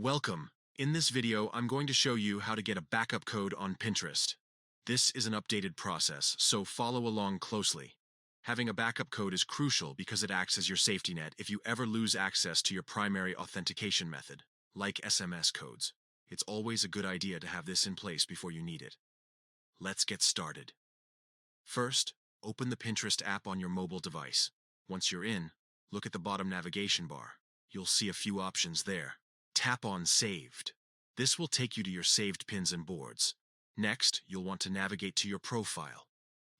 Welcome. In this video, I'm going to show you how to get a backup code on Pinterest. This is an updated process, so follow along closely. Having a backup code is crucial because it acts as your safety net if you ever lose access to your primary authentication method, like SMS codes. It's always a good idea to have this in place before you need it. Let's get started. First, open the Pinterest app on your mobile device. Once you're in, look at the bottom navigation bar. You'll see a few options there. Tap on Saved. This will take you to your saved pins and boards. Next, you'll want to navigate to your profile.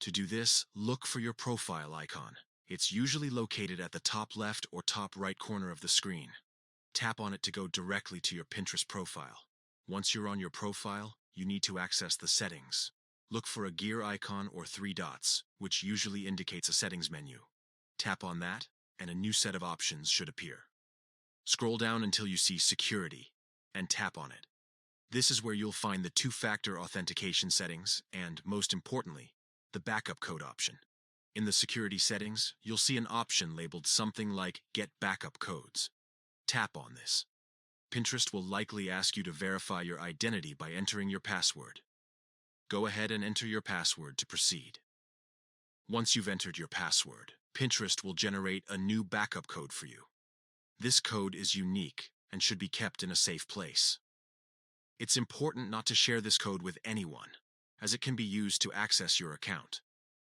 To do this, look for your profile icon. It's usually located at the top left or top right corner of the screen. Tap on it to go directly to your Pinterest profile. Once you're on your profile, you need to access the settings. Look for a gear icon or three dots, which usually indicates a settings menu. Tap on that, and a new set of options should appear. Scroll down until you see Security, and tap on it. This is where you'll find the two-factor authentication settings and, most importantly, the backup code option. In the security settings, you'll see an option labeled something like Get Backup Codes. Tap on this. Pinterest will likely ask you to verify your identity by entering your password. Go ahead and enter your password to proceed. Once you've entered your password, Pinterest will generate a new backup code for you. This code is unique and should be kept in a safe place. It's important not to share this code with anyone, as it can be used to access your account.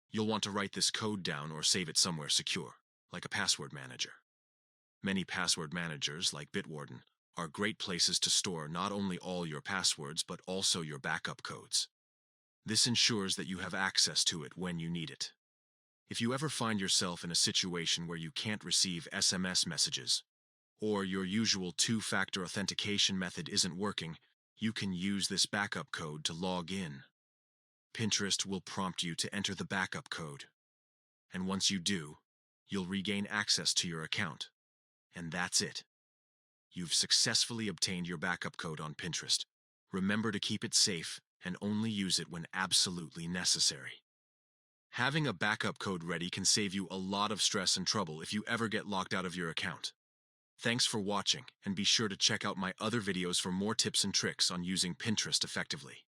You'll want to write this code down or save it somewhere secure, like a password manager. Many password managers, like Bitwarden, are great places to store not only all your passwords but also your backup codes. This ensures that you have access to it when you need it. If you ever find yourself in a situation where you can't receive SMS messages, or your usual two-factor authentication method isn't working, you can use this backup code to log in. Pinterest will prompt you to enter the backup code. And once you do, you'll regain access to your account. And that's it. You've successfully obtained your backup code on Pinterest. Remember to keep it safe and only use it when absolutely necessary. Having a backup code ready can save you a lot of stress and trouble if you ever get locked out of your account. Thanks for watching, and be sure to check out my other videos for more tips and tricks on using Pinterest effectively.